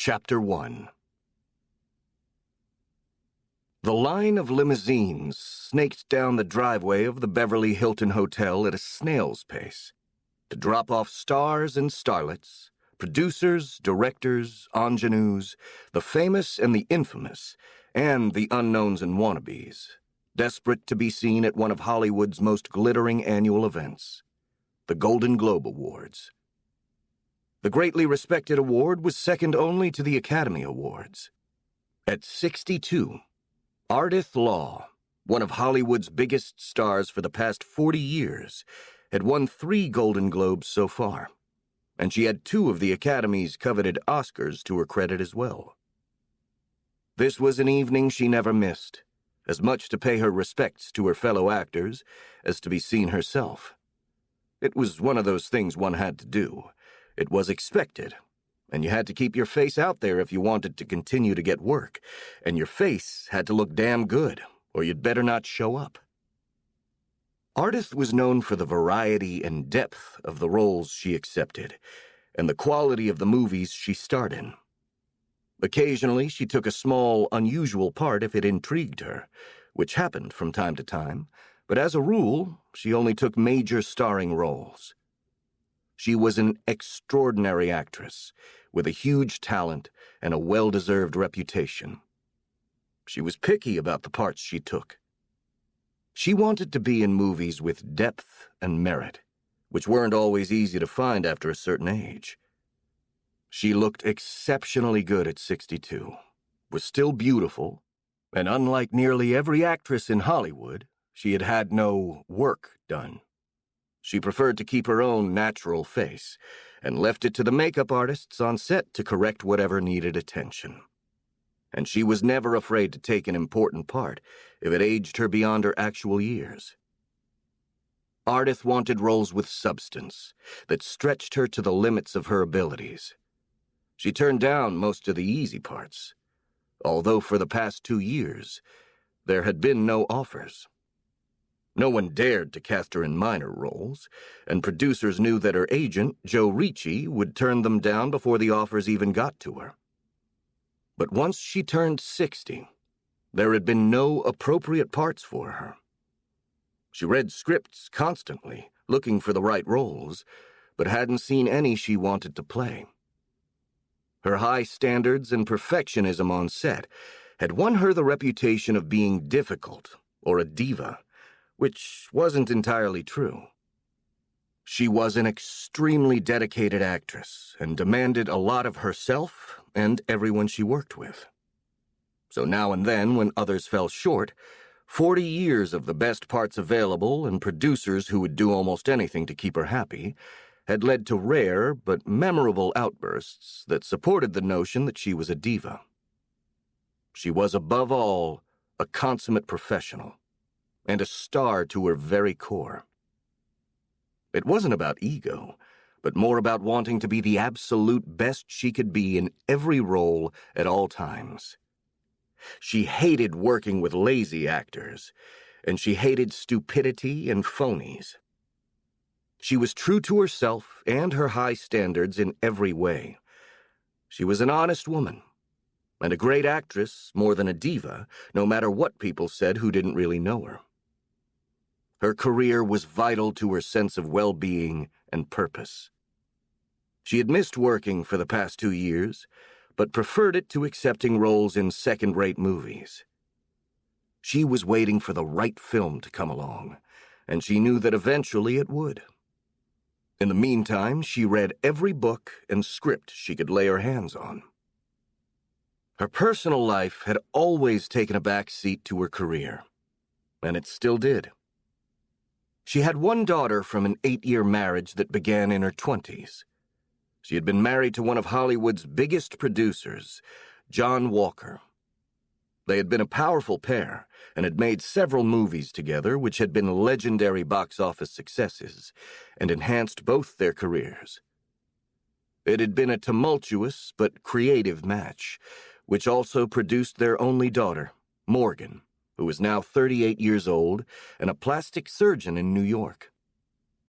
Chapter 1. The line of limousines snaked down the driveway of the Beverly Hilton Hotel at a snail's pace to drop off stars and starlets, producers, directors, ingenues, the famous and the infamous, and the unknowns and wannabes, desperate to be seen at one of Hollywood's most glittering annual events, the Golden Globe Awards. The greatly respected award was second only to the Academy Awards. At 62, Ardith Law, one of Hollywood's biggest stars for the past 40 years, had won 3 Golden Globes so far, and she had 2 of the Academy's coveted Oscars to her credit as well. This was an evening she never missed, as much to pay her respects to her fellow actors as to be seen herself. It was one of those things one had to do. It was expected, and you had to keep your face out there if you wanted to continue to get work, and your face had to look damn good, or you'd better not show up. Ardith was known for the variety and depth of the roles she accepted, and the quality of the movies she starred in. Occasionally, she took a small, unusual part if it intrigued her, which happened from time to time, but as a rule, she only took major starring roles. She was an extraordinary actress, with a huge talent and a well-deserved reputation. She was picky about the parts she took. She wanted to be in movies with depth and merit, which weren't always easy to find after a certain age. She looked exceptionally good at 62, was still beautiful, and unlike nearly every actress in Hollywood, she had had no work done. She preferred to keep her own natural face, and left it to the makeup artists on set to correct whatever needed attention. And she was never afraid to take an important part if it aged her beyond her actual years. Ardith wanted roles with substance that stretched her to the limits of her abilities. She turned down most of the easy parts, although for the past 2 years, there had been no offers. No one dared to cast her in minor roles, and producers knew that her agent, Joe Ricci, would turn them down before the offers even got to her. But once she turned 60, there had been no appropriate parts for her. She read scripts constantly, looking for the right roles, but hadn't seen any she wanted to play. Her high standards and perfectionism on set had won her the reputation of being difficult or a diva, which wasn't entirely true. She was an extremely dedicated actress and demanded a lot of herself and everyone she worked with. So now and then, when others fell short, 40 years of the best parts available and producers who would do almost anything to keep her happy had led to rare but memorable outbursts that supported the notion that she was a diva. She was, above all, a consummate professional, and a star to her very core. It wasn't about ego, but more about wanting to be the absolute best she could be in every role at all times. She hated working with lazy actors, and she hated stupidity and phonies. She was true to herself and her high standards in every way. She was an honest woman, and a great actress more than a diva, no matter what people said who didn't really know her. Her career was vital to her sense of well-being and purpose. She had missed working for the past 2 years, but preferred it to accepting roles in second-rate movies. She was waiting for the right film to come along, and she knew that eventually it would. In the meantime, she read every book and script she could lay her hands on. Her personal life had always taken a back seat to her career, and it still did. She had 1 daughter from an 8-year marriage that began in her 20s. She had been married to one of Hollywood's biggest producers, John Walker. They had been a powerful pair and had made several movies together which had been legendary box office successes and enhanced both their careers. It had been a tumultuous but creative match, which also produced their only daughter, Morgan, who is now 38 years old and a plastic surgeon in New York.